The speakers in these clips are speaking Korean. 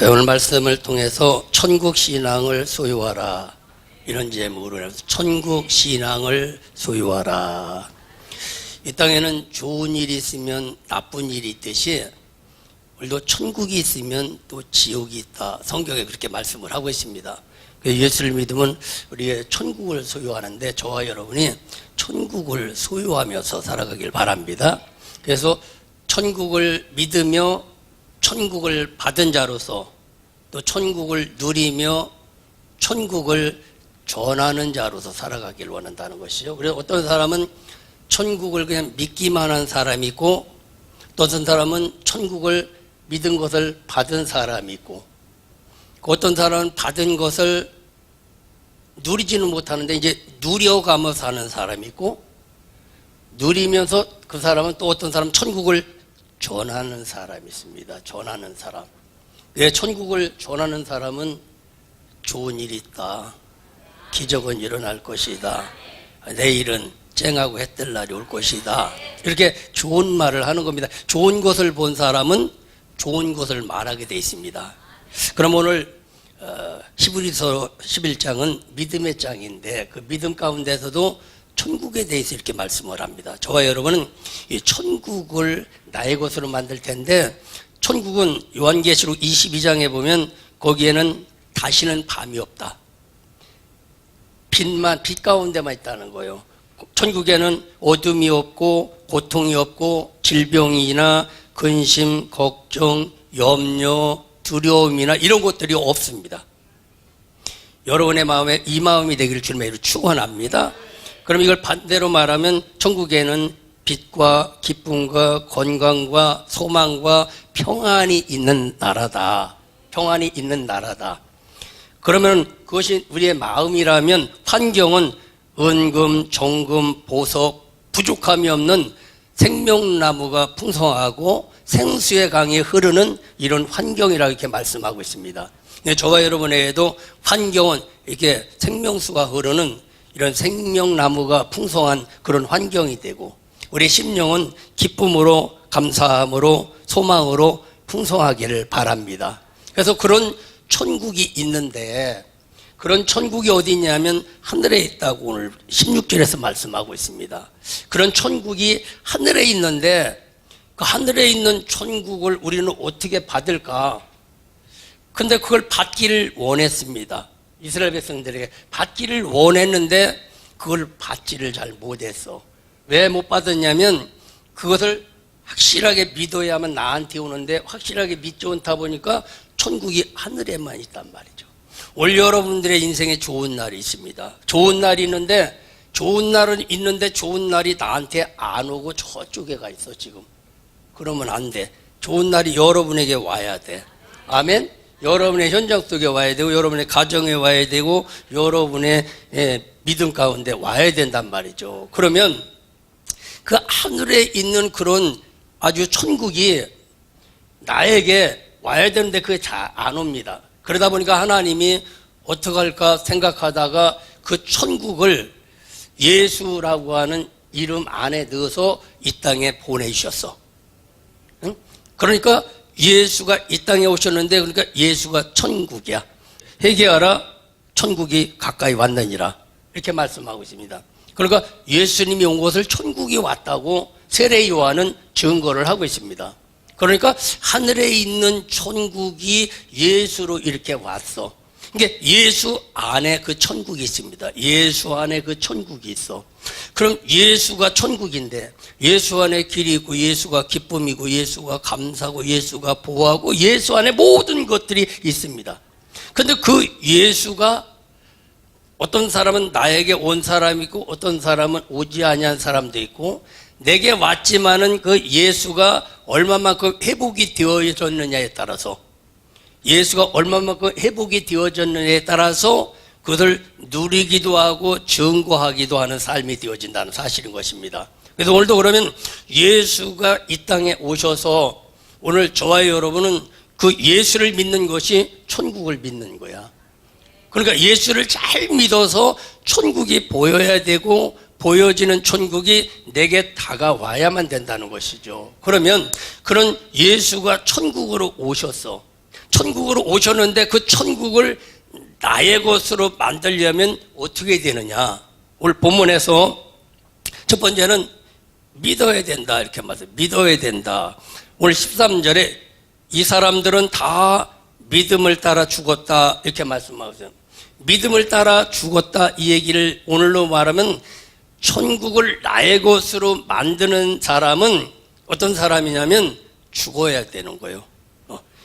오늘 말씀을 통해서 천국 신앙을 소유하라 이런 제목으로 해서 천국 신앙을 소유하라. 이 땅에는 좋은 일이 있으면 나쁜 일이 있듯이 우리도 천국이 있으면 또 지옥이 있다. 성경에 그렇게 말씀을 하고 있습니다. 예수를 믿으면 우리의 천국을 소유하는데 저와 여러분이 천국을 소유하면서 살아가길 바랍니다. 그래서 천국을 믿으며 천국을 받은 자로서 또 천국을 누리며 천국을 전하는 자로서 살아가길 원한다는 것이죠. 그래서 어떤 사람은 천국을 그냥 믿기만 한 사람이 있고 또 어떤 사람은 천국을 믿은 것을 받은 사람이 있고 어떤 사람은 받은 것을 누리지는 못하는데 이제 누려가며 사는 사람이 있고 누리면서 그 사람은 또 어떤 사람은 천국을 전하는 사람이 있습니다. 전하는 사람. 천국을 전하는 사람은 좋은 일이 있다. 기적은 일어날 것이다. 내일은 쨍하고 해뜰 날이 올 것이다. 이렇게 좋은 말을 하는 겁니다. 좋은 것을 본 사람은 좋은 것을 말하게 돼 있습니다. 그럼 오늘 히브리서 11장은 믿음의 장인데 그 믿음 가운데서도 천국에 대해서 이렇게 말씀을 합니다. 저와 여러분은 이 천국을 나의 것으로 만들 텐데 천국은 요한계시록 22장에 보면 거기에는 다시는 밤이 없다. 빛 가운데만 있다는 거예요. 천국에는 어둠이 없고 고통이 없고 질병이나 근심, 걱정, 염려, 두려움이나 이런 것들이 없습니다. 여러분의 마음에 이 마음이 되기를 주님의 이름으로 축원합니다. 그럼 이걸 반대로 말하면 천국에는 빛과 기쁨과 건강과 소망과 평안이 있는 나라다. 평안이 있는 나라다. 그러면 그것이 우리의 마음이라면 환경은 은금, 정금, 보석, 부족함이 없는 생명나무가 풍성하고 생수의 강이 흐르는 이런 환경이라고 이렇게 말씀하고 있습니다. 저와 여러분에게도 환경은 이렇게 생명수가 흐르는 이런 생명나무가 풍성한 그런 환경이 되고 우리 심령은 기쁨으로 감사함으로 소망으로 풍성하기를 바랍니다. 그래서 그런 천국이 있는데 그런 천국이 어디 있냐면 하늘에 있다고 오늘 16절에서 말씀하고 있습니다. 그런 천국이 하늘에 있는데 그 하늘에 있는 천국을 우리는 어떻게 받을까? 근데 그걸 받기를 원했습니다. 이스라엘 백성들에게 받기를 원했는데 그걸 받지를 잘 못했어. 왜 못 받았냐면 그것을 확실하게 믿어야만 나한테 오는데 확실하게 믿지 않다 보니까 천국이 하늘에만 있단 말이죠. 올 여러분들의 인생에 좋은 날이 있습니다. 좋은 날이 있는데 좋은 날은 있는데 좋은 날이 나한테 안 오고 저쪽에 가 있어 지금. 그러면 안 돼. 좋은 날이 여러분에게 와야 돼. 아멘? 여러분의 현장 속에 와야 되고 여러분의 가정에 와야 되고 여러분의 믿음 가운데 와야 된단 말이죠. 그러면 그 하늘에 있는 그런 아주 천국이 나에게 와야 되는데 그게 잘 안 옵니다. 그러다 보니까 하나님이 어떡할까 생각하다가 그 천국을 예수라고 하는 이름 안에 넣어서 이 땅에 보내주셨어. 응? 그러니까 예수가 이 땅에 오셨는데 그러니까 예수가 천국이야. 회개하라 천국이 가까이 왔느니라 이렇게 말씀하고 있습니다. 그러니까 예수님이 온 것을 천국이 왔다고 세례 요한은 증거를 하고 있습니다. 그러니까 하늘에 있는 천국이 예수로 이렇게 왔어. 그러니까 예수 안에 그 천국이 있습니다. 예수 안에 그 천국이 있어. 그럼 예수가 천국인데 예수 안에 길이 있고 예수가 기쁨이고 예수가 감사고 예수가 보호하고 예수 안에 모든 것들이 있습니다. 그런데 그 예수가 어떤 사람은 나에게 온 사람이 있고 어떤 사람은 오지 아니한 사람도 있고 내게 왔지만은 그 예수가 얼마만큼 회복이 되어졌느냐에 따라서 예수가 얼마만큼 회복이 되어졌느냐에 따라서 그것을 누리기도 하고 증거하기도 하는 삶이 되어진다는 사실인 것입니다. 그래서 오늘도 그러면 예수가 이 땅에 오셔서 오늘 저와 여러분은 그 예수를 믿는 것이 천국을 믿는 거야. 그러니까 예수를 잘 믿어서 천국이 보여야 되고 보여지는 천국이 내게 다가와야만 된다는 것이죠. 그러면 그런 예수가 천국으로 오셨어. 천국으로 오셨는데 그 천국을 나의 것으로 만들려면 어떻게 되느냐? 오늘 본문에서 첫 번째는 믿어야 된다 이렇게 말해요. 믿어야 된다. 오늘 13절에 이 사람들은 다 믿음을 따라 죽었다 이렇게 말씀하세요. 믿음을 따라 죽었다 이 얘기를 오늘로 말하면 천국을 나의 것으로 만드는 사람은 어떤 사람이냐면 죽어야 되는 거예요.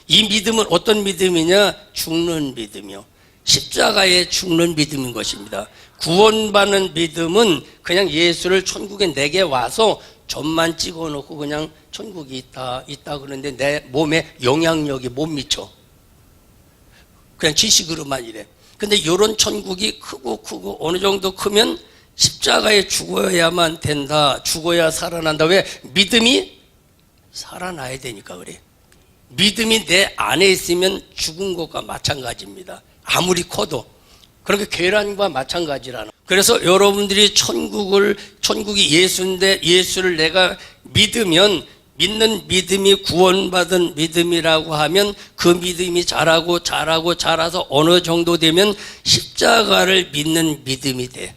이 믿음은 어떤 믿음이냐? 죽는 믿음이요. 십자가에 죽는 믿음인 것입니다. 구원받는 믿음은 그냥 예수를 천국에 내게 와서 점만 찍어놓고 그냥 천국이 있다 그러는데 내 몸에 영향력이 못 미쳐. 그냥 지식으로만 이래. 근데 이런 천국이 크고 어느 정도 크면 십자가에 죽어야만 된다. 죽어야 살아난다. 왜? 믿음이 살아나야 되니까 그래. 믿음이 내 안에 있으면 죽은 것과 마찬가지입니다. 아무리 커도. 그러니까 계란과 마찬가지라는. 그래서 여러분들이 천국이 예수인데 예수를 내가 믿으면 믿는 믿음이 구원받은 믿음이라고 하면 그 믿음이 자라서 어느 정도 되면 십자가를 믿는 믿음이 돼.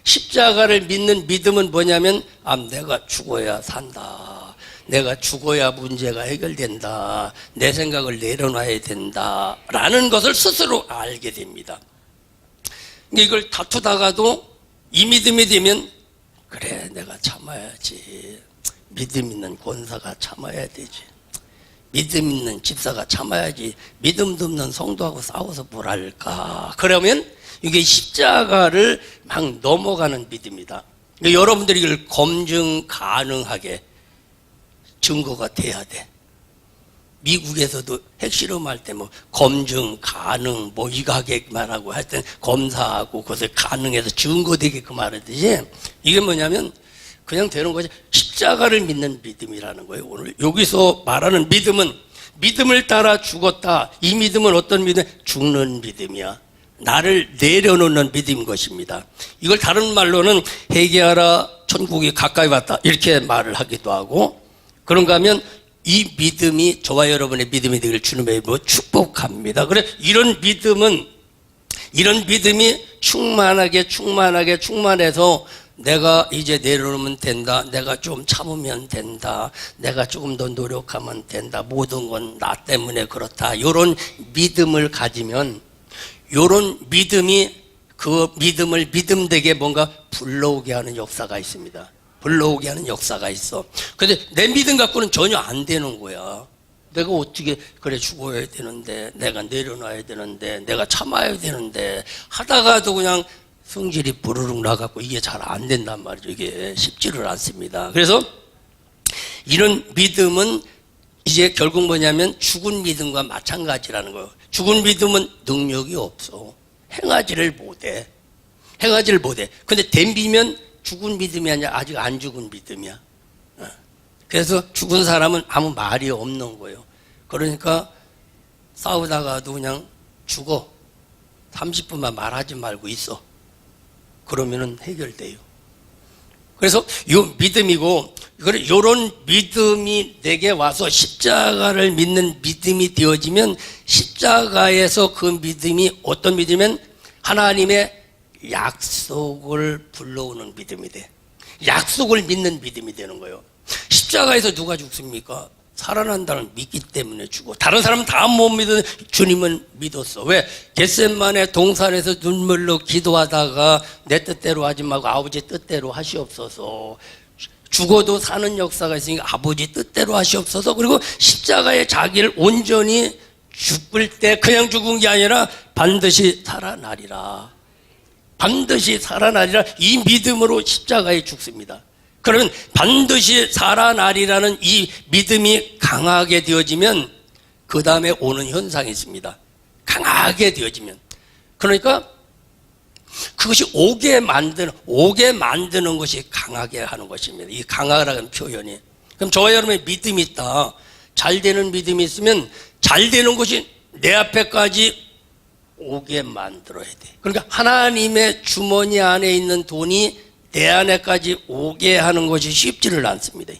십자가를 믿는 믿음은 뭐냐면 내가 죽어야 산다. 내가 죽어야 문제가 해결된다. 내 생각을 내려놔야 된다. 라는 것을 스스로 알게 됩니다. 이걸 다투다가도 이 믿음이 되면 그래 내가 참아야지. 믿음 있는 권사가 참아야 되지. 믿음 있는 집사가 참아야지. 믿음도 없는 성도하고 싸워서 뭘 할까. 그러면 이게 십자가를 막 넘어가는 믿음이다. 그러니까 여러분들이 이걸 검증 가능하게 증거가 돼야 돼. 미국에서도 핵실험할 때 검증 가능 이거 하게만 하고 하여튼 검사하고 그것을 가능해서 증거되게끔 하듯이 이게 뭐냐면 그냥 되는 거지. 십자가를 믿는 믿음이라는 거예요. 오늘 여기서 말하는 믿음은 믿음을 따라 죽었다. 이 믿음은 어떤 믿음? 죽는 믿음이야. 나를 내려놓는 믿음인 것입니다. 이걸 다른 말로는 회개하라 천국이 가까이 왔다 이렇게 말을 하기도 하고 그런가 하면 이 믿음이 저와 여러분의 믿음이 되기를 주님의 이름으로 축복합니다. 그래 이런 믿음이 충만해서 내가 이제 내려놓으면 된다. 내가 좀 참으면 된다. 내가 조금 더 노력하면 된다. 모든 건 나 때문에 그렇다. 이런 믿음을 가지면 이런 믿음이 그 믿음을 믿음되게 뭔가 불러오게 하는 역사가 있습니다. 불러오게 하는 역사가 있어. 근데 내 믿음 갖고는 전혀 안 되는 거야. 내가 어떻게 그래 죽어야 되는데 내가 내려놔야 되는데 내가 참아야 되는데 하다가도 그냥 성질이 부르륵 나갖고 이게 잘 안 된단 말이죠. 이게 쉽지를 않습니다. 그래서 이런 믿음은 이제 결국 뭐냐면 죽은 믿음과 마찬가지라는 거예요. 죽은 믿음은 능력이 없어. 행하지를 못해. 근데 덤비면 죽은 믿음이 아니라 아직 안 죽은 믿음이야. 그래서 죽은 사람은 아무 말이 없는 거예요. 그러니까 싸우다가도 그냥 죽어. 30분만 말하지 말고 있어. 그러면은 해결돼요. 그래서 요 믿음이고, 요런 믿음이 내게 와서 십자가를 믿는 믿음이 되어지면 십자가에서 그 믿음이 어떤 믿음이면 하나님의 약속을 불러오는 믿음이 돼. 약속을 믿는 믿음이 되는 거예요. 십자가에서 누가 죽습니까? 살아난다는 믿기 때문에 죽어. 다른 사람은 다 못 믿어. 주님은 믿었어. 왜? 겟세마네 동산에서 눈물로 기도하다가 내 뜻대로 하지 말고 아버지 뜻대로 하시옵소서. 죽어도 사는 역사가 있으니까 아버지 뜻대로 하시옵소서. 그리고 십자가에 자기를 온전히 죽을 때 그냥 죽은 게 아니라 반드시 살아나리라. 반드시 살아나리라. 이 믿음으로 십자가에 죽습니다. 그러면 반드시 살아나리라는 이 믿음이 강하게 되어지면 그 다음에 오는 현상이 있습니다. 강하게 되어지면. 그러니까 그것이 오게 만드는 것이 강하게 하는 것입니다. 이 강하라는 표현이. 그럼 저와 여러분의 믿음이 있다. 잘 되는 믿음이 있으면 잘 되는 것이 내 앞에까지 오게 만들어야 돼. 그러니까 하나님의 주머니 안에 있는 돈이 내 안에까지 오게 하는 것이 쉽지를 않습니다.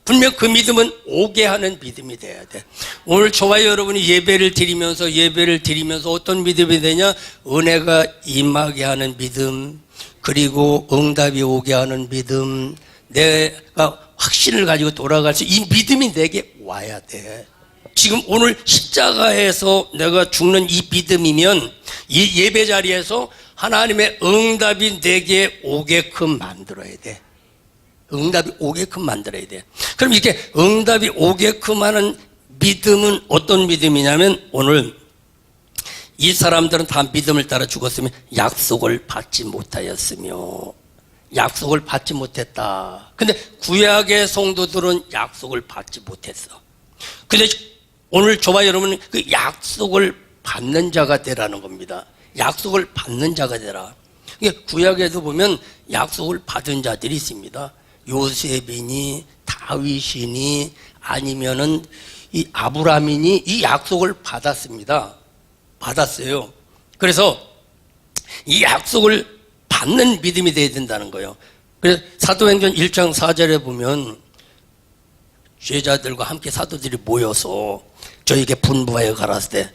분명 그 믿음은 오게 하는 믿음이 돼야 돼. 오늘 저와 여러분이 예배를 드리면서 어떤 믿음이 되냐? 은혜가 임하게 하는 믿음, 그리고 응답이 오게 하는 믿음, 내가 확신을 가지고 돌아갈 수, 이 믿음이 내게 와야 돼. 지금 오늘 십자가에서 내가 죽는 이 믿음이면 이 예배 자리에서 하나님의 응답이 내게 오게끔 만들어야 돼. 응답이 오게끔 만들어야 돼. 그럼 이렇게 응답이 오게끔 하는 믿음은 어떤 믿음이냐면, 오늘 이 사람들은 다 믿음을 따라 죽었으며 약속을 받지 못하였으며, 약속을 받지 못했다. 근데 구약의 성도들은 약속을 받지 못했어. 근데 오늘 저와 여러분은 그 약속을 받는 자가 되라는 겁니다. 약속을 받는 자가 되라. 구약에도 보면 약속을 받은 자들이 있습니다. 요셉이니 다윗이니 아니면은 이 아브라함이니 이 약속을 받았습니다. 받았어요. 그래서 이 약속을 받는 믿음이 되어야 된다는 거예요. 그래서 사도행전 1장 4절에 보면 제자들과 함께 사도들이 모여서 저에게 분부하여 가라사대 때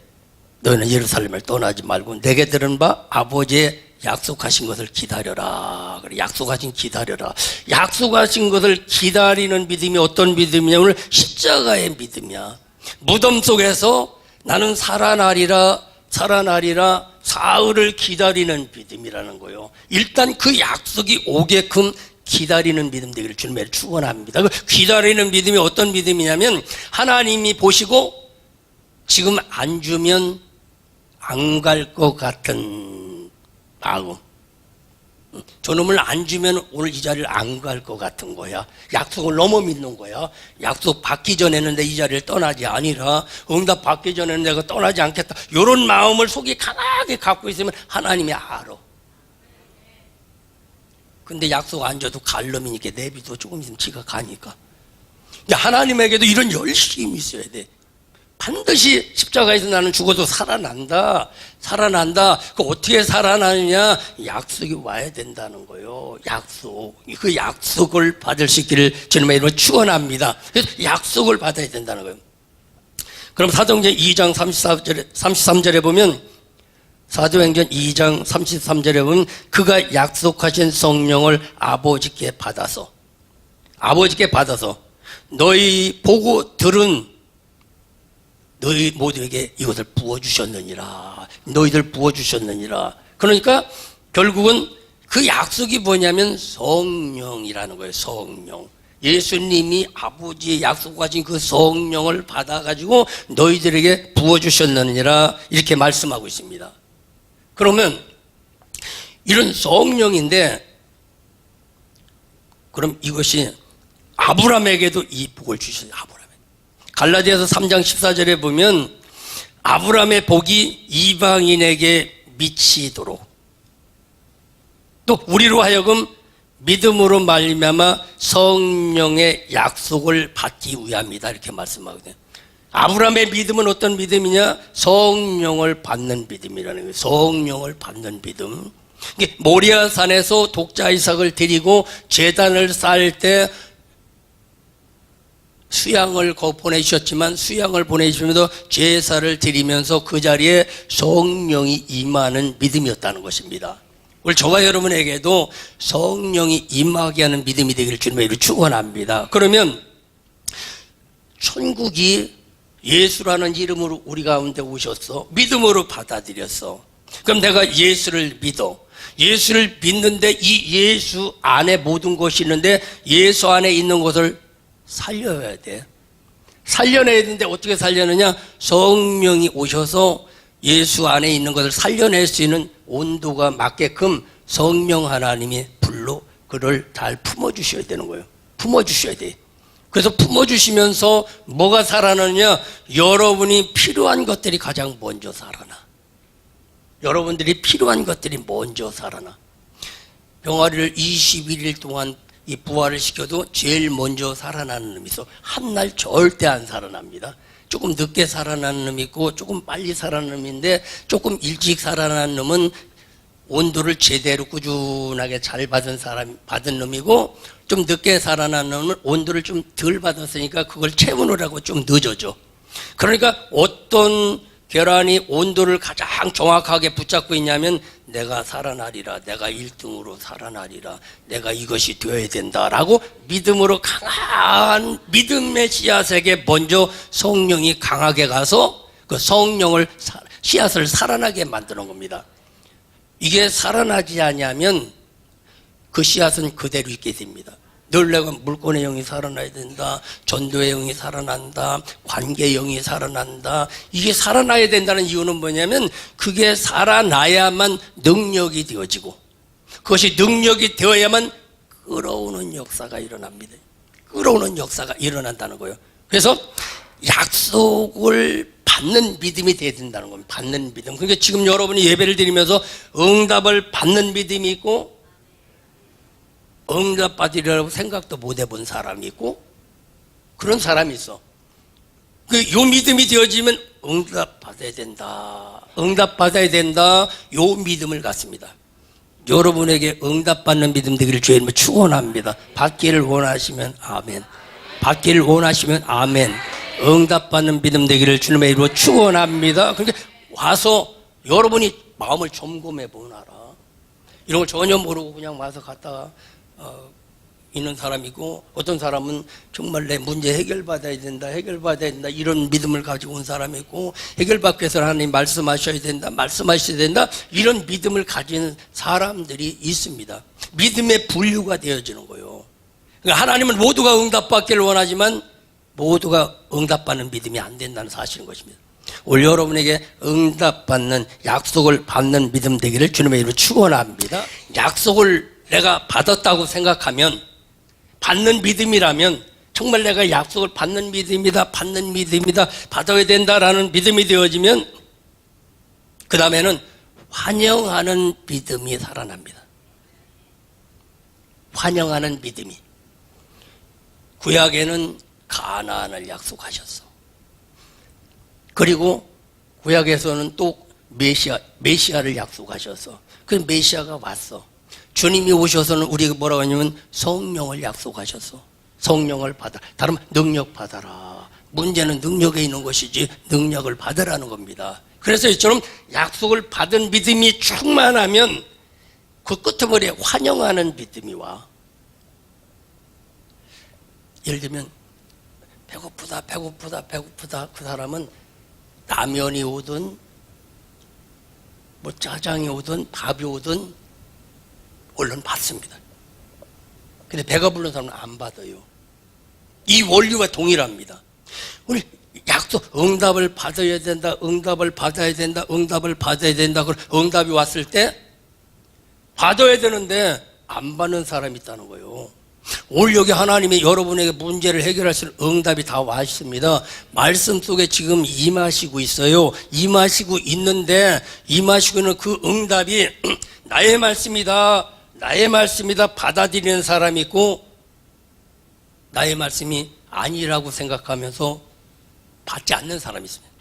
너희는 예루살렘을 떠나지 말고 내게 들은 바 아버지의 약속하신 것을 기다려라. 그래, 약속하신 기다려라. 약속하신 것을 기다리는 믿음이 어떤 믿음이냐? 오늘 십자가의 믿음이야. 무덤 속에서 나는 살아나리라 사흘을 기다리는 믿음이라는 거예요. 일단 그 약속이 오게끔 기다리는 믿음 되기를 주님의 축원합니다. 그 기다리는 믿음이 어떤 믿음이냐면, 하나님이 보시고 지금 안 주면 안 갈 것 같은 마음, 저놈을 안 주면 오늘 이 자리를 안 갈 것 같은 거야. 약속을 너무 믿는 거야. 약속 받기 전에는 내 이 자리를 떠나지 아니라 응답 받기 전에는 내가 떠나지 않겠다, 이런 마음을 속에 강하게 갖고 있으면 하나님이 알아. 근데 약속 안 줘도 갈 놈이니까 내비도 조금 있으면 지가 가니까. 하나님에게도 이런 열심이 있어야 돼. 반드시 십자가에서 나는 죽어도 살아난다. 그 어떻게 살아나느냐? 약속이 와야 된다는 거예요. 약속. 그 약속을 받을 수 있기를 주님의 이름으로 축원합니다. 그래서 약속을 받아야 된다는 거예요. 그럼 사도행전 2장 33절에 보면, 사도행전 2장 33절에 보면 그가 약속하신 성령을 아버지께 받아서 너희 보고 들은 너희 모두에게 이것을 부어주셨느니라. 너희들 부어주셨느니라. 그러니까 결국은 그 약속이 뭐냐면 성령이라는 거예요. 성령. 예수님이 아버지의 약속하신 그 성령을 받아가지고 너희들에게 부어주셨느니라, 이렇게 말씀하고 있습니다. 그러면 이런 성령인데, 그럼 이것이 아브라함에게도 이 복을 주셨어요. 갈라디아서 3장 14절에 보면 아브라함의 복이 이방인에게 미치도록, 또 우리로 하여금 믿음으로 말미암아 성령의 약속을 받기 위함이다, 이렇게 말씀하거든요. 아브라함의 믿음은 어떤 믿음이냐? 성령을 받는 믿음이라는 거예요. 성령을 받는 믿음. 모리아산에서 독자 이삭을 드리고 제단을 쌓을 때 수양을 보내주셨지만, 수양을 보내주시면서 제사를 드리면서 그 자리에 성령이 임하는 믿음이었다는 것입니다. 오늘 저와 여러분에게도 성령이 임하게 하는 믿음이 되기를 주님의 이름으로 축원합니다. 그러면 천국이 예수라는 이름으로 우리 가운데 오셨어. 믿음으로 받아들였어. 그럼 내가 예수를 믿어. 예수를 믿는데 이 예수 안에 모든 것이 있는데, 예수 안에 있는 것을 살려야 돼. 살려내야 되는데 어떻게 살려내냐? 성령이 오셔서 예수 안에 있는 것을 살려낼 수 있는 온도가 맞게끔 성령 하나님이 불로 그를 잘 품어주셔야 되는 거예요. 품어주셔야 돼. 그래서 품어주시면서 뭐가 살아나느냐? 여러분이 필요한 것들이 가장 먼저 살아나. 여러분들이 필요한 것들이 먼저 살아나. 병아리를 21일 동안 이 부활을 시켜도 제일 먼저 살아나는 놈이 있어. 한날 절대 안 살아납니다. 조금 늦게 살아나는 놈이 있고 조금 빨리 살아나는 놈인데, 조금 일찍 살아나는 놈은 온도를 제대로 꾸준하게 잘 받은 놈이고, 좀 늦게 살아나면 온도를 좀 덜 받았으니까 그걸 채우느라고 좀 늦어져. 그러니까 어떤 계란이 온도를 가장 정확하게 붙잡고 있냐면 내가 살아나리라, 내가 1등으로 살아나리라, 내가 이것이 되어야 된다라고 믿음으로 강한 믿음의 씨앗에게 먼저 성령이 강하게 가서 그 성령을 씨앗을 살아나게 만드는 겁니다. 이게 살아나지 않으면 그 씨앗은 그대로 있게 됩니다. 늘 내가 물권의 영이 살아나야 된다, 전도의 영이 살아난다, 관계의 영이 살아난다. 이게 살아나야 된다는 이유는 뭐냐면 그게 살아나야만 능력이 되어지고 그것이 능력이 되어야만 끌어오는 역사가 일어납니다. 끌어오는 역사가 일어난다는 거예요. 그래서 약속을 받는 믿음이 돼야 된다는 겁니다. 받는 믿음. 그러니까 지금 여러분이 예배를 드리면서 응답을 받는 믿음이 있고 응답받으리라고 생각도 못 해본 사람이 있고 그런 사람이 있어. 요 믿음이 되어지면 응답받아야 된다, 응답받아야 된다, 요 믿음을 갖습니다. 여러분에게 응답받는 믿음 되기를 주의 이름으로 축원합니다. 받기를 원하시면 아멘, 받기를 원하시면 아멘. 응답받는 믿음 되기를 주님의 이름으로 축원합니다. 그러니까 와서 여러분이 마음을 점검해 보나라. 이런 걸 전혀 모르고 그냥 와서 갔다가 있는 사람이고, 어떤 사람은 정말 내 문제 해결받아야 된다, 해결받아야 된다, 이런 믿음을 가지고 온 사람이 있고, 해결받기 위해서 하나님 말씀하셔야 된다, 말씀하셔야 된다, 이런 믿음을 가진 사람들이 있습니다. 믿음의 분류가 되어지는 거예요. 그러니까 하나님은 모두가 응답받기를 원하지만 모두가 응답받는 믿음이 안 된다는 사실인 것입니다. 오늘 여러분에게 응답받는, 약속을 받는 믿음 되기를 주님의 이름으로 축원합니다. 약속을 내가 받았다고 생각하면, 받는 믿음이라면, 정말 내가 약속을 받는 믿음이다, 받는 믿음이다, 받아야 된다라는 믿음이 되어지면 그 다음에는 환영하는 믿음이 살아납니다. 환영하는 믿음이. 구약에는 가나안을 약속하셨어. 그리고 구약에서는 또 메시아를 약속하셨어. 그 메시아가 왔어. 주님이 오셔서는 우리가 뭐라고 하냐면 성령을 약속하셨어. 성령을 받아. 다른 말 능력 받아라. 문제는 능력에 있는 것이지 능력을 받으라는 겁니다. 그래서 이처럼 약속을 받은 믿음이 충만하면 그 끝머리에 환영하는 믿음이 와. 예를 들면 배고프다 그 사람은 라면이 오든 뭐 짜장이 오든 밥이 오든 얼른 받습니다. 근데 배가 부른 사람은 안 받아요. 이 원리와 동일합니다. 우리 약속, 응답을 받아야 된다, 응답을 받아야 된다, 응답을 받아야 된다. 그럼 응답이 왔을 때 받아야 되는데 안 받는 사람이 있다는 거예요. 오늘 여기 하나님이 여러분에게 문제를 해결할 수 있는 응답이 다 와 있습니다. 말씀 속에 지금 임하시고 있어요. 임하시고 있는데, 임하시고 있는 그 응답이 나의 말씀이다, 나의 말씀이다 받아들이는 사람이 있고, 나의 말씀이 아니라고 생각하면서 받지 않는 사람이 있습니다.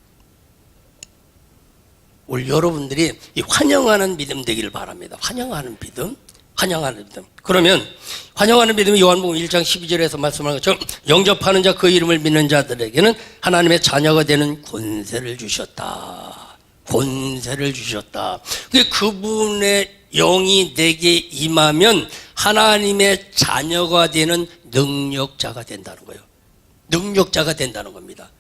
오늘 여러분들이 이 환영하는 믿음 되기를 바랍니다. 환영하는 믿음, 환영하는 믿음. 그러면 환영하는 믿음이 요한복음 1장 12절에서 말씀하는 것처럼 영접하는 자, 그 이름을 믿는 자들에게는 하나님의 자녀가 되는 권세를 주셨다. 권세를 주셨다. 그분의 영이 내게 임하면 하나님의 자녀가 되는 능력자가 된다는 거예요. 능력자가 된다는 겁니다.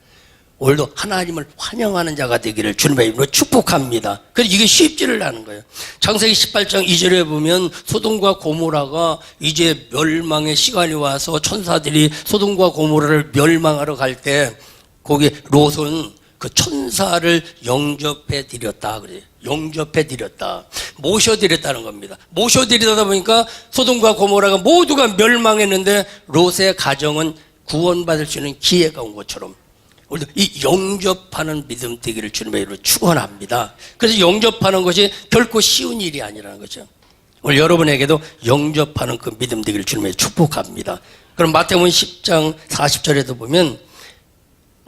오늘도 하나님을 환영하는 자가 되기를 주님의 이름으로 축복합니다. 그래서 이게 쉽지를 않은 거예요. 창세기 18장 2절에 보면 소돔과 고모라가 이제 멸망의 시간이 와서 천사들이 소돔과 고모라를 멸망하러 갈 때 거기 롯은 그 천사를 영접해 드렸다 그래요. 영접해 드렸다. 모셔 드렸다는 겁니다. 모셔 드리다 보니까 소돔과 고모라가 모두가 멸망했는데 롯의 가정은 구원받을 수 있는 기회가 온 것처럼 우리도 이 영접하는 믿음 되기를 주님의 이름으로 축원합니다. 그래서 영접하는 것이 결코 쉬운 일이 아니라는 거죠. 오늘 여러분에게도 영접하는 그 믿음 되기를 주님의 축복합니다. 그럼 마태복음 10장 40절에도 보면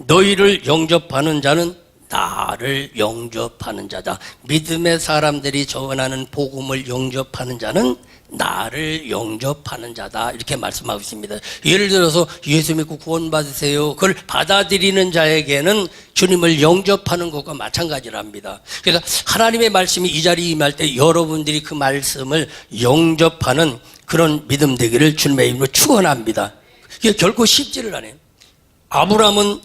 너희를 영접하는 자는 나를 영접하는 자다. 믿음의 사람들이 전하는 복음을 영접하는 자는 나를 영접하는 자다. 이렇게 말씀하고 있습니다. 예를 들어서 예수 믿고 구원받으세요. 그걸 받아들이는 자에게는 주님을 영접하는 것과 마찬가지랍니다. 그래서 하나님의 말씀이 이 자리에 임할 때 여러분들이 그 말씀을 영접하는 그런 믿음 되기를 주님의 이름으로 축원합니다. 이게 결코 쉽지를 않아요. 아브라함은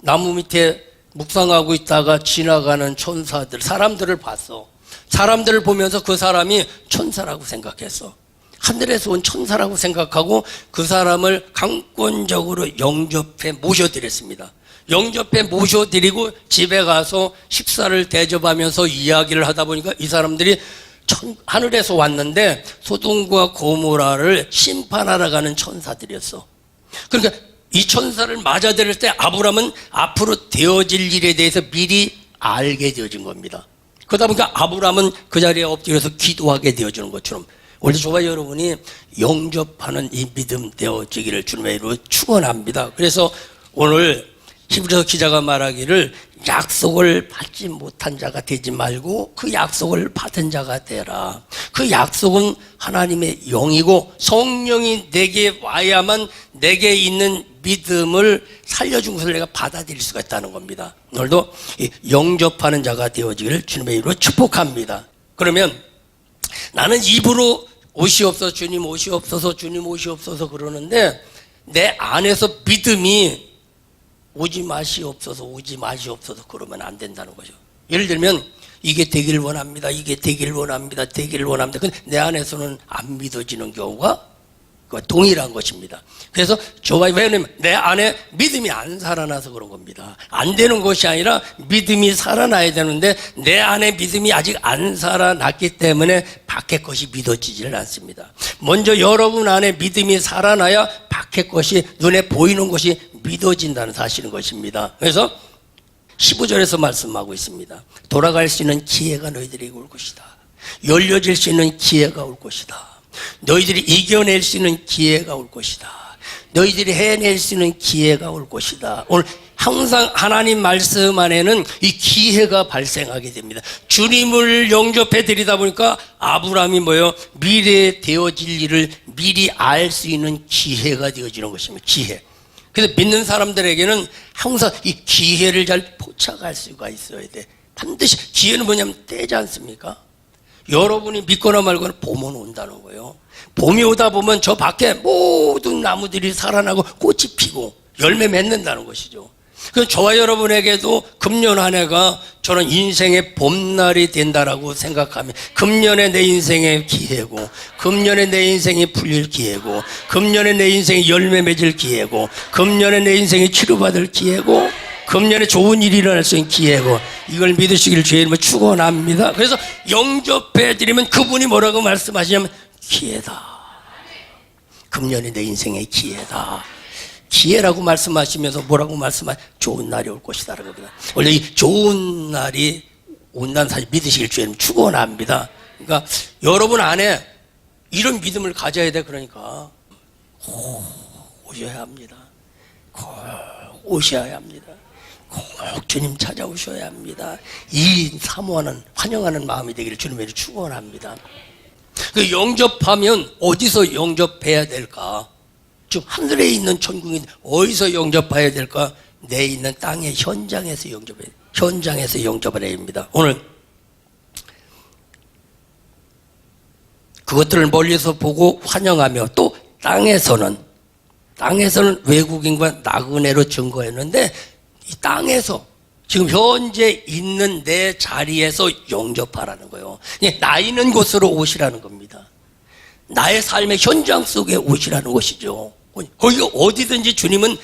나무 밑에 묵상하고 있다가 지나가는 천사들, 사람들을 봤어. 사람들을 보면서 그 사람이 천사라고 생각했어. 하늘에서 온 천사라고 생각하고 그 사람을 강권적으로 영접해 모셔드렸습니다. 영접해 모셔드리고 집에 가서 식사를 대접하면서 이야기를 하다 보니까 이 사람들이 하늘에서 왔는데 소돔과 고모라를 심판하러 가는 천사들이었어. 그러니까 이 천사를 맞아들일 때 아브라함은 앞으로 되어질 일에 대해서 미리 알게 되어진 겁니다. 그러다 보니까 아브라함은 그 자리에 엎드려서 기도하게 되어지는 것처럼 오늘 저와 여러분이 영접하는 이 믿음 되어지기를 주님의 이름으로 축원합니다. 그래서 오늘 히브리서 기자가 말하기를 약속을 받지 못한 자가 되지 말고 그 약속을 받은 자가 되라. 그 약속은 하나님의 영이고 성령이 내게 와야만 내게 있는 믿음을 살려준 것을 내가 받아들일 수가 있다는 겁니다. 오늘도 영접하는 자가 되어지기를 주님의 이름으로 축복합니다. 그러면 나는 입으로 오시옵소서 주님 오시옵소서 주님 오시옵소서 그러는데 내 안에서 믿음이 오지 마시옵소서 오지 마시옵소서 그러면 안 된다는 거죠. 예를 들면 이게 되기를 원합니다. 이게 되기를 원합니다. 되기를 원합니다. 근데 내 안에서는 안 믿어지는 경우가 동일한 것입니다. 그래서 저와 왜냐면 내 안에 믿음이 안 살아나서 그런 겁니다. 안 되는 것이 아니라 믿음이 살아나야 되는데 내 안에 믿음이 아직 안 살아났기 때문에 밖의 것이 믿어지지를 않습니다. 먼저 여러분 안에 믿음이 살아나야 밖의 것이 눈에 보이는 것이 믿어진다는 사실인 것입니다. 그래서 15절에서 말씀하고 있습니다. 돌아갈 수 있는 기회가 너희들에게 올 것이다. 열려질 수 있는 기회가 올 것이다. 너희들이 이겨낼 수 있는 기회가 올 것이다. 너희들이 해낼 수 있는 기회가 올 것이다. 오늘 항상 하나님 말씀 안에는 이 기회가 발생하게 됩니다. 주님을 영접해 드리다 보니까 아브라함이 미래에 되어질 일을 미리 알 수 있는 기회가 되어지는 것입니다. 기회. 그래서 믿는 사람들에게는 항상 이 기회를 잘 포착할 수가 있어야 돼. 반드시 기회는 뭐냐면 때지 않습니까? 여러분이 믿거나 말거나 봄은 온다는 거예요. 봄이 오다 보면 저 밖에 모든 나무들이 살아나고 꽃이 피고 열매 맺는다는 것이죠. 그래서 저와 여러분에게도 금년 한 해가 저는 인생의 봄날이 된다라고 생각하면 금년에 내 인생의 기회고 금년에 내 인생이 풀릴 기회고 금년에 내 인생이 열매 맺을 기회고 금년에 내 인생이 치료받을 기회고 금년에 좋은 일이 일어날 수 있는 기회고 이걸 믿으시기를 주의 이름으로 축원합니다. 그래서 영접해드리면 그분이 뭐라고 말씀하시냐면 기회다. 금년이 내 인생의 기회다. 기회라고 말씀하시면서 뭐라고 좋은 날이 올 것이다. 원래 이 좋은 날이 온다는 사실 믿으시길 주의 이름으로 축원합니다. 그러니까 여러분 안에 이런 믿음을 가져야 돼. 그러니까 오셔야 합니다. 꼭 오셔야 합니다. 꼭 주님 찾아오셔야 합니다. 이 사모하는 환영하는 마음이 되기를 주님의 축원합니다. 그 영접하면 어디서 영접해야 될까? 즉 하늘에 있는 천국인 어디서 영접해야 될까? 내 있는 땅의 현장에서 영접해야 돼요. 현장에서 영접을 해야 합니다. 오늘 그것들을 멀리서 보고 환영하며 또 땅에서는 외국인과 나그네로 증거했는데 이 땅에서 지금 현재 있는 내 자리에서 영접하라는 거예요. 나 있는 곳으로 오시라는 겁니다. 나의 삶의 현장 속에 오시라는 것이죠. 거기가 어디든지 주님은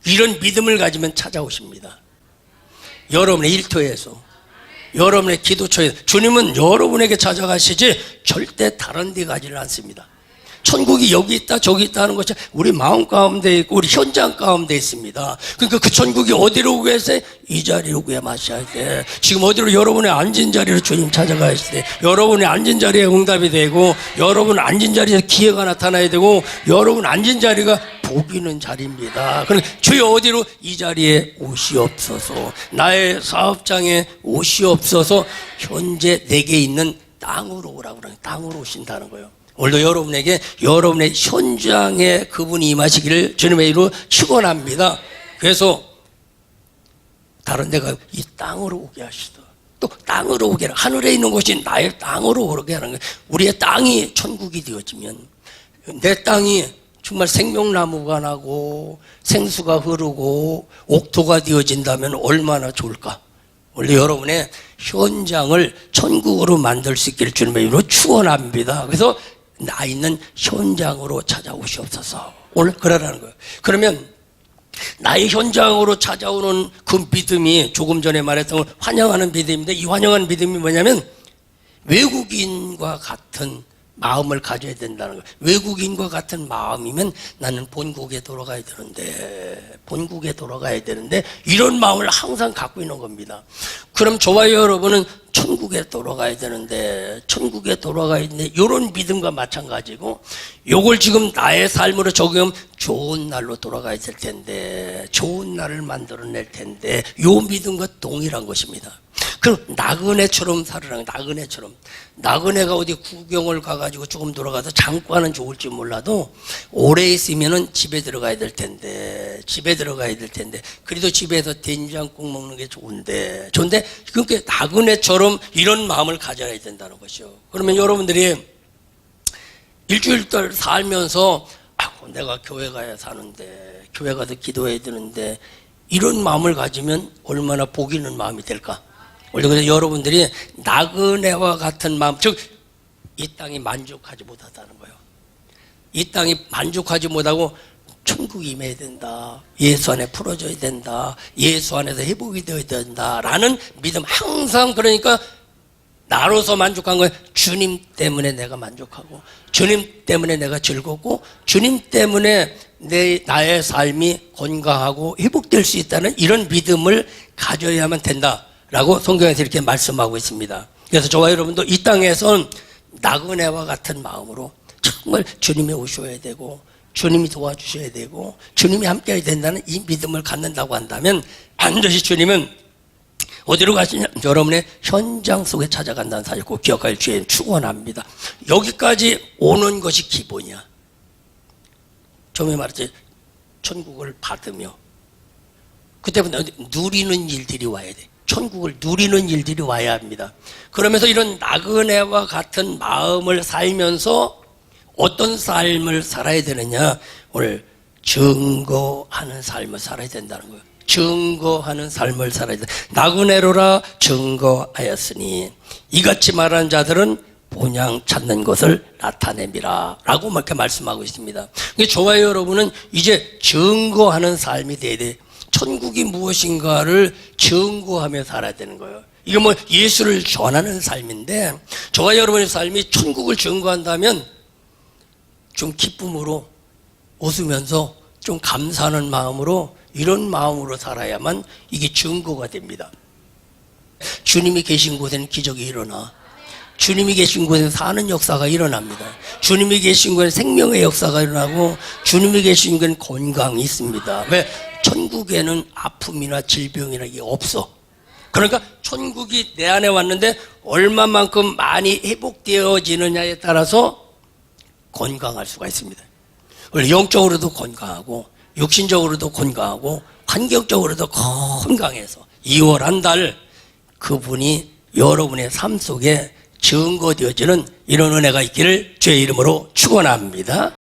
이런 믿음을 가지면 찾아오십니다. 여러분의 일터에서, 여러분의 기도처에서 주님은 여러분에게 찾아가시지 절대 다른 데 가지를 않습니다. 천국이 여기 있다 저기 있다 하는 것이 우리 마음 가운데 있고 우리 현장 가운데 있습니다. 그러니까 그 천국이 어디로 오고 계세요? 이 자리로 구해 마셔야 돼. 지금 어디로 여러분의 앉은 자리로 주님 찾아가야 돼. 여러분의 앉은 자리에 응답이 되고 여러분 앉은 자리에 기회가 나타나야 되고 여러분 앉은 자리가 복 있는 자리입니다. 그럼 주여 어디로? 이 자리에 오시옵소서. 나의 사업장에 오시옵소서. 현재 내게 있는 땅으로 오라고 그러는, 땅으로 오신다는 거예요. 오늘도 여러분에게 여러분의 현장에 그분이 임하시기를 주님의 이름으로 축원합니다. 그래서 다른 데가 이 땅으로 오게 하시더. 또 땅으로 오게 하라. 하늘에 있는 곳이 나의 땅으로 오게 하는 거예요. 우리의 땅이 천국이 되어지면, 내 땅이 정말 생명나무가 나고 생수가 흐르고 옥토가 되어진다면 얼마나 좋을까. 원래 여러분의 현장을 천국으로 만들 수 있기를 주님의 이름으로 축원합니다. 그래서 나 있는 현장으로 찾아오시옵소서. 오늘 그러라는 거예요. 그러면 나의 현장으로 찾아오는 그 믿음이 조금 전에 말했던 환영하는 믿음인데, 이 환영하는 믿음이 뭐냐면 외국인과 같은 마음을 가져야 된다는 거예요. 외국인과 같은 마음이면 나는 본국에 돌아가야 되는데 이런 마음을 항상 갖고 있는 겁니다. 그럼 저와 여러분은 천국에 돌아가야 되는데 이런 믿음과 마찬가지고, 요걸 지금 나의 삶으로 적용하면 좋은 날로 돌아가야 될 텐데, 좋은 날을 만들어낼 텐데, 요 믿음과 동일한 것입니다. 그럼 나그네처럼 살으라는 거예요. 나그네가 어디 구경을 가가지고 조금 돌아가서 잠깐은 좋을지 몰라도 오래 있으면은 집에 들어가야 될 텐데 그래도 집에서 된장국 먹는 게 좋은데 그러니까 나그네처럼 이런 마음을 가져야 된다는 것이요. 그러면 여러분들이 일주일 동안 살면서 내가 교회 가야 사는데, 교회 가서 기도해야 되는데, 이런 마음을 가지면 얼마나 복 있는 마음이 될까. 그래서 여러분들이 나그네와 같은 마음, 즉 이 땅이 만족하지 못하다는 거예요. 이 땅이 만족하지 못하고 천국이 임해야 된다, 예수 안에 풀어져야 된다, 예수 안에서 회복이 되어야 된다라는 믿음. 항상 그러니까 나로서 만족한 거예요. 주님 때문에 내가 만족하고, 주님 때문에 내가 즐겁고, 주님 때문에 나의 삶이 건강하고 회복될 수 있다는 이런 믿음을 가져야만 된다라고 성경에서 이렇게 말씀하고 있습니다. 그래서 저와 여러분도 이 땅에선 나그네와 같은 마음으로 정말 주님이 오셔야 되고, 주님이 도와주셔야 되고, 주님이 함께해야 된다는 이 믿음을 갖는다고 한다면 반드시 주님은 어디로 가시냐? 여러분의 현장 속에 찾아간다는 사실 꼭 기억할 주에 축원합니다. 여기까지 오는 것이 기본이야. 처음에 말했지, 천국을 받으며 그때부터 누리는 일들이 와야 돼. 천국을 누리는 일들이 와야 합니다. 그러면서 이런 나그네와 같은 마음을 살면서 어떤 삶을 살아야 되느냐? 오늘 증거하는 삶을 살아야 된다는 거예요. 증거하는 삶을 살아야 된다. 나그네로라 증거하였으니 이같이 말하는 자들은 본향 찾는 것을 나타냅니다 라고 이렇게 말씀하고 있습니다. 저와 여러분은 이제 증거하는 삶이 돼야 돼. 천국이 무엇인가를 증거하며 살아야 되는 거예요. 이게 뭐 예수를 전하는 삶인데, 저와 여러분의 삶이 천국을 증거한다면 좀 기쁨으로 웃으면서 좀 감사하는 마음으로, 이런 마음으로 살아야만 이게 증거가 됩니다. 주님이 계신 곳에는 기적이 일어나. 주님이 계신 곳에는 사는 역사가 일어납니다. 주님이 계신 곳에 생명의 역사가 일어나고, 주님이 계신 곳에는 건강이 있습니다. 왜? 천국에는 아픔이나 질병이나 이게 없어. 그러니까 천국이 내 안에 왔는데 얼마만큼 많이 회복되어지느냐에 따라서 건강할 수가 있습니다. 영적으로도 건강하고, 육신적으로도 건강하고, 환경적으로도 건강해서 2월 한 달 그분이 여러분의 삶 속에 증거되어지는 이런 은혜가 있기를 주의 이름으로 축원합니다.